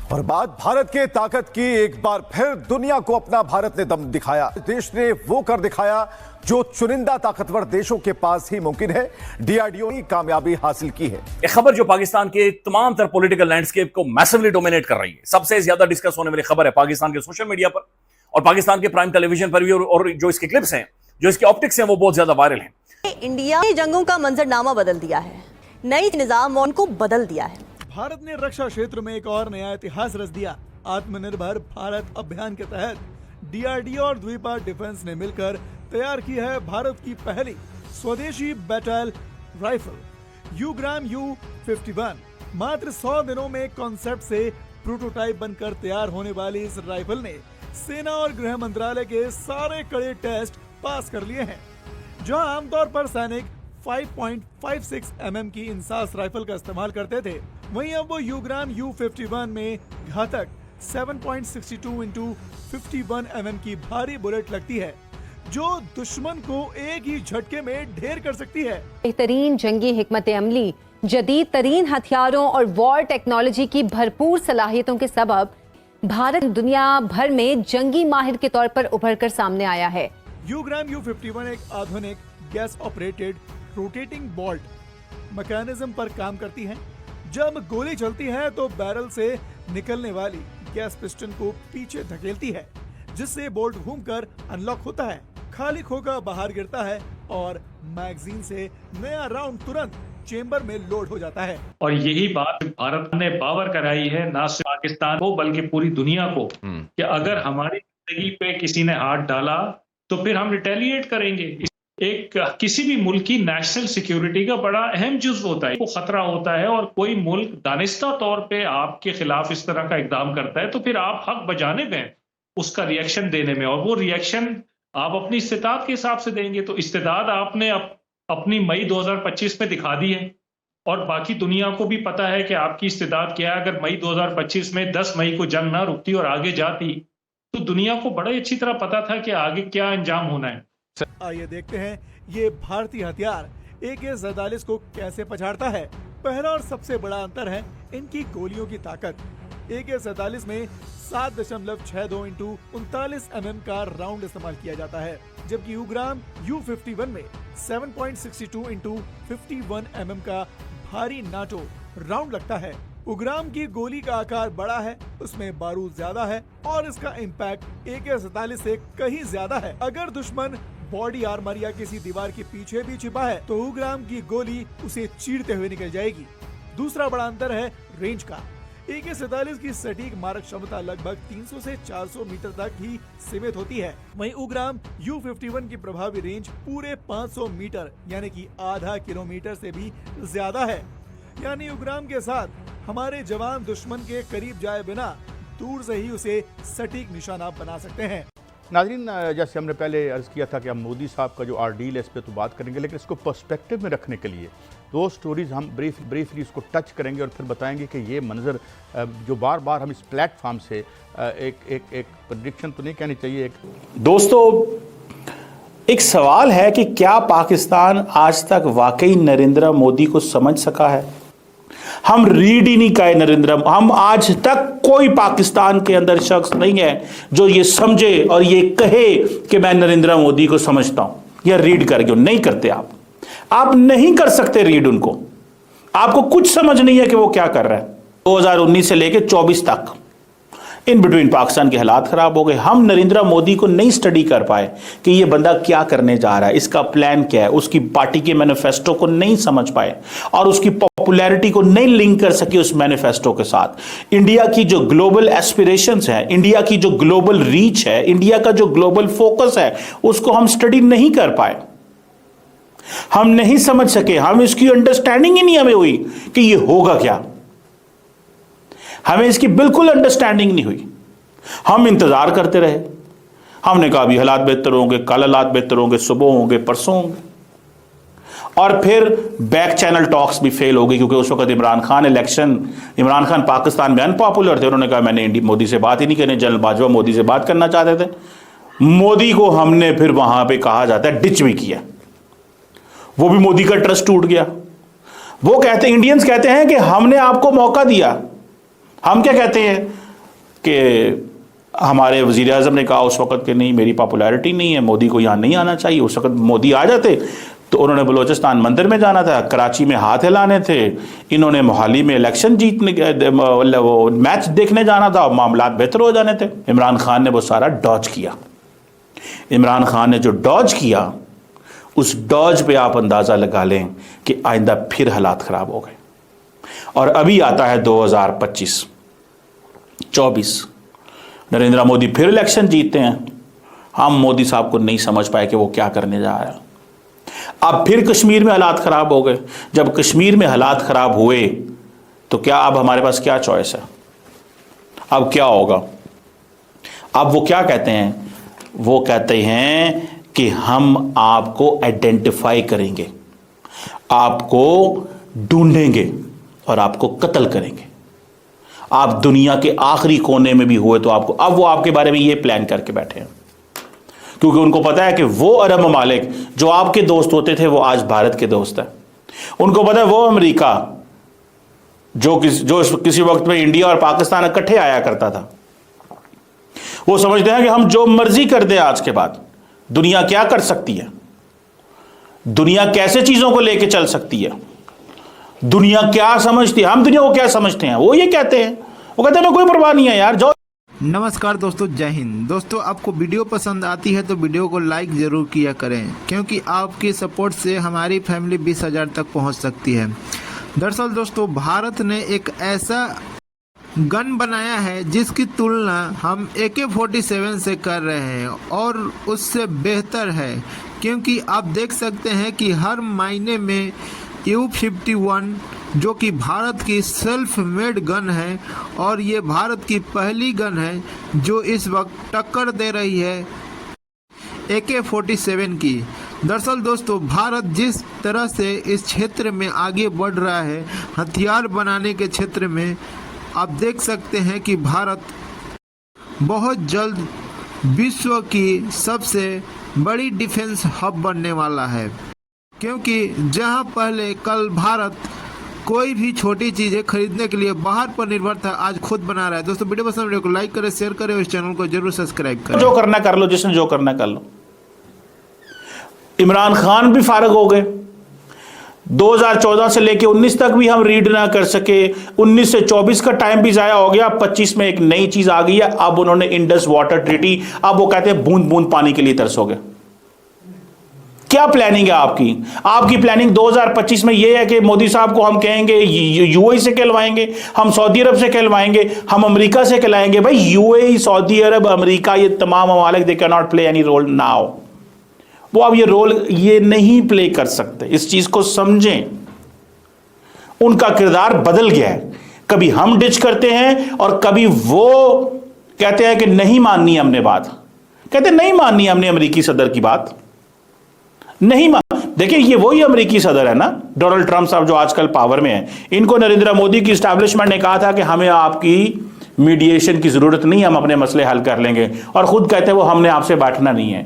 और बात भारत के ताकत की, एक बार फिर दुनिया को अपना भारत ने दम दिखाया। देश ने वो कर दिखाया जो चुनिंदा ताकतवर देशों के पास ही मुमकिन है। डीआरडीओ ने कामयाबी हासिल की है। एक खबर जो पाकिस्तान के तमाम तरह पॉलिटिकल लैंडस्केप को मैसिवली डोमिनेट कर रही है। सबसे ज्यादा डिस्कस होने वाली खबर है पाकिस्तान के सोशल मीडिया पर और पाकिस्तान के प्राइम टेलीविजन पर भी, और जो इसके क्लिप्स हैं, जो इसके ऑप्टिक्स हैं, वो बहुत ज्यादा वायरल हैं। इंडिया ने जंगों का मंजरनामा बदल दिया है, नई निजाम को बदल दिया है। भारत ने रक्षा क्षेत्र में एक और नया इतिहास रच दिया। आत्मनिर्भर भारत अभियान के तहत डीआरडीओ और द्वीपार डिफेंस ने मिलकर तैयार की है भारत की पहली स्वदेशी बैटल राइफल युग्राम U51। मात्र 100 दिनों में कॉन्सेप्ट से प्रोटोटाइप बनकर तैयार होने वाली इस राइफल ने सेना और गृह मंत्रालय के सारे कड़े टेस्ट पास कर लिए हैं। जहां आमतौर पर सैनिक 5.56 mm की इंसास राइफल का इस्तेमाल करते थे, वहीं अब वो युग्राम U51 में घातक 7.62 into 51 mm की भारी बुलेट लगती है, जो दुश्मन को एक ही झटके में ढेर कर सकती है। बेहतरीन जंगी हिकमत अमली, जदीद तरीन हथियारों और वॉर टेक्नोलॉजी की भरपूर सलाहियतों के सबब भारत दुनिया भर में जंगी माहिर के तौर पर उभर कर सामने आया है। युग्राम U51 एक आधुनिक gas operated rotating bolt mechanism पर काम करती है। जब गोली चलती है तो बैरल से निकलने वाली गैस पिस्टन को पीछे धकेलती है, जिससे बोल्ट घूमकर अनलॉक होता है, खाली खोखा बाहर गिरता है और मैगजीन से नया राउंड तुरंत चेंबर में लोड हो जाता है। और यही बात भारत ने पावर कराई है, ना सिर्फ पाकिस्तान को बल्कि पूरी दुनिया को, कि अगर हमारी जिंदगी पे किसी ने हाथ डाला तो फिर हम रिटेलिएट करेंगे। एक किसी भी मुल्क की नेशनल सिक्योरिटी का बड़ा अहम जुज़ होता है, वो खतरा होता है, और कोई मुल्क दानिस्ता तौर पे आपके खिलाफ इस तरह का इकदाम करता है तो फिर आप हक बजाने में, उसका रिएक्शन देने में, और वो रिएक्शन आप अपनी इस्तेदाद के हिसाब से देंगे। तो इस्तेदाद आपने अपनी मई 2025 में दिखा दी है और बाकी दुनिया को भी पता है कि आपकी इस्तेदाद क्या है। अगर मई 2025 में 10 मई को जंग ना रुकती और आगे जाती तो दुनिया को बड़ा अच्छी तरह पता था कि आगे क्या अंजाम होना है। आइए देखते हैं ये भारतीय हथियार AK-47 को कैसे पछाड़ता है। पहला और सबसे बड़ा अंतर है इनकी गोलियों की ताकत। AK-47 में 7.62 into 39 mm का राउंड इस्तेमाल किया जाता है, जबकि युग्राम U51 में 7.62 into 51 mm का भारी नाटो राउंड लगता है। उग्राम की गोली का आकार बड़ा है, उसमें बारूद ज्यादा है और इसका इम्पैक्ट AK-47 से कहीं ज्यादा है। अगर दुश्मन बॉडी आर्मर या किसी दीवार के पीछे भी छिपा है तो उग्राम की गोली उसे चीरते हुए निकल जाएगी। दूसरा बड़ा अंतर है रेंज का। AK-47 की सटीक मारक क्षमता लगभग 300 से 400 मीटर तक ही सीमित होती है, वहीं उग्राम U51 की प्रभावी रेंज पूरे 500 मीटर यानी कि आधा किलोमीटर से भी ज्यादा है। यानी उग्राम के साथ हमारे जवान दुश्मन के करीब जाए बिना दूर से ही उसे सटीक निशाना बना सकते हैं। नाज़रीन, जैसे हमने पहले अर्ज़ किया था कि हम मोदी साहब का जो आर्डील है इस पर तो बात करेंगे, लेकिन इसको पर्सपेक्टिव में रखने के लिए दो स्टोरीज हम ब्रीफली इसको टच करेंगे और फिर बताएंगे कि ये मंजर जो बार बार हम इस प्लेटफॉर्म से एक प्रेडिक्शन तो नहीं कहनी चाहिए। दोस्तों, एक सवाल है कि क्या पाकिस्तान आज तक वाकई नरेंद्र मोदी को समझ सका है? हम रीड ही नहीं कहे नरेंद्र। हम आज तक कोई पाकिस्तान के अंदर शख्स नहीं है जो ये समझे और ये कहे कि मैं नरेंद्र मोदी को समझता हूं या रीड करके। नहीं करते आप नहीं कर सकते रीड उनको। आपको कुछ समझ नहीं है कि वो क्या कर रहा है। 2019 से लेकर 24 तक इन बिटवीन पाकिस्तान के हालात खराब हो गए। हम नरेंद्र मोदी को नहीं स्टडी कर पाए कि ये बंदा क्या करने जा रहा है, इसका प्लान क्या है, उसकी पार्टी के मैनिफेस्टो को नहीं समझ पाए और उसकी पॉपुलैरिटी को नहीं लिंक कर सके उस मैनिफेस्टो के साथ। इंडिया की जो ग्लोबल एस्पिरेशंस है, इंडिया की जो ग्लोबल रीच है, इंडिया का जो ग्लोबल फोकस है, उसको हम स्टडी नहीं कर पाए। हम नहीं समझ सके, हम इसकी अंडरस्टैंडिंग ही नहीं हमें हुई कि ये होगा क्या। हमें इसकी बिल्कुल अंडरस्टैंडिंग नहीं हुई। हम इंतजार करते रहे। हमने कहा अभी हालात बेहतर होंगे, कल हालात बेहतर होंगे, सुबह होंगे, परसों होंगे, और फिर बैक चैनल टॉक्स भी फेल हो गई, क्योंकि उस वक्त इमरान खान पाकिस्तान में अनपॉपुलर थे। उन्होंने कहा मैंने मोदी से बात ही नहीं करनी। जनरल बाजवा मोदी से बात करना चाहते थे। मोदी को हमने फिर वहां पे कहा जाता है डिच भी किया। वो भी मोदी का ट्रस्ट टूट गया। वो कहते, इंडियंस कहते हैं कि हमने आपको मौका दिया, हम क्या कहते हैं कि हमारे वज़ीर आज़म ने कहा उस वक्त कि नहीं, मेरी पॉपुलैरिटी नहीं है, मोदी को यहाँ नहीं आना चाहिए। उस वक्त मोदी आ जाते तो उन्होंने बलोचिस्तान मंदिर में जाना था, कराची में हाथ हिलाने थे, इन्होंने मोहाली में इलेक्शन जीतने वो मैच देखने जाना था और मामला बेहतर हो जाने थे। इमरान खान ने वो सारा डॉज किया। इमरान खान ने जो डॉज किया, उस डॉज पे आप अंदाज़ा लगा लें कि आइंदा फिर हालात ख़राब हो गए। और अभी आता है 2025-24, नरेंद्र मोदी फिर इलेक्शन जीतते हैं। हम मोदी साहब को नहीं समझ पाए कि वो क्या करने जा रहा है। अब फिर कश्मीर में हालात ख़राब हो गए। जब कश्मीर में हालात ख़राब हुए तो क्या अब हमारे पास क्या चॉइस है? अब क्या होगा? अब वो क्या कहते हैं? वो कहते हैं कि हम आपको आइडेंटिफाई करेंगे, आपको ढूंढेंगे और आपको कत्ल करेंगे। आप दुनिया के आखिरी कोने में भी हुए तो आपको, अब वो आपके बारे में ये प्लान करके बैठे हैं, क्योंकि उनको पता है कि वो अरब ममालिक जो आपके दोस्त होते थे वो आज भारत के दोस्त हैं। उनको पता है वो अमेरिका जो किसी वक्त में इंडिया और पाकिस्तान इकट्ठे आया करता था, वो समझते हैं कि हम जो मर्जी कर दें आज के बाद दुनिया क्या कर सकती है, दुनिया कैसे चीजों को लेके चल सकती है, दुनिया क्या समझती है, हम दुनिया को क्या समझते हैं। वो ये कहते हैं, वो कहते हैं कोई परवाह नहीं है यार, जो। नमस्कार दोस्तों, जय हिंद। दोस्तों, आपको वीडियो पसंद आती है तो वीडियो को लाइक ज़रूर किया करें, क्योंकि आपकी सपोर्ट से हमारी फैमिली 20,000 तक पहुंच सकती है। दरअसल दोस्तों, भारत ने एक ऐसा गन बनाया है जिसकी तुलना हम AK-47 से कर रहे हैं और उससे बेहतर है, क्योंकि आप देख सकते हैं कि हर महीने में U-51 जो कि भारत की सेल्फ मेड गन है और ये भारत की पहली गन है जो इस वक्त टक्कर दे रही है AK-47 की। दरअसल दोस्तों, भारत जिस तरह से इस क्षेत्र में आगे बढ़ रहा है हथियार बनाने के क्षेत्र में, आप देख सकते हैं कि भारत बहुत जल्द विश्व की सबसे बड़ी डिफेंस हब बनने वाला है, क्योंकि जहां पहले कल भारत कोई भी छोटी चीज़ें खरीदने के लिए बाहर पर निर्भर था, आज खुद बना रहा है। दोस्तों, वीडियो पसंद, वीडियो को लाइक करें, शेयर करें और इस चैनल को जरूर सब्सक्राइब करें। जो करना कर लो, जिसने जो करना कर लो। इमरान खान भी फारग हो गए। 2014 से लेके 19 तक भी हम रीड ना कर सके, 19 से 24 का टाइम भी जाया हो गया, 25 में एक नई चीज आ गई है। अब उन्होंने इंडस वाटर ट्रीटी, अब वो कहते हैं बूंद बूंद पानी के लिए तरसोगे। क्या प्लानिंग है आपकी? आपकी प्लानिंग 2025 में यह है कि मोदी साहब को हम कहेंगे यूएई से कहलवाएंगे, हम सऊदी अरब से कहलवाएंगे, हम अमेरिका से कहलाएंगे। भाई यूएई, सऊदी अरब, अमेरिका, ये तमाम ममालिक they can not play any role now. वो अब ये रोल ये नहीं प्ले कर सकते। इस चीज को समझें, उनका किरदार बदल गया है। कभी हम डिच करते हैं और कभी वो कहते हैं कि नहीं माननी हमने बात, कहते नहीं माननी हमने अमेरिकी सदर की बात, नहीं मान। देखिए, ये वही अमेरिकी सदर है ना, डोनाल्ड ट्रंप साहब जो आजकल पावर में है। इनको नरेंद्र मोदी की एस्टैब्लिशमेंट ने कहा था कि हमें आपकी मीडिएशन की जरूरत नहीं, हम अपने मसले हल कर लेंगे, और खुद कहते हैं वो हमने आपसे बैठना नहीं है।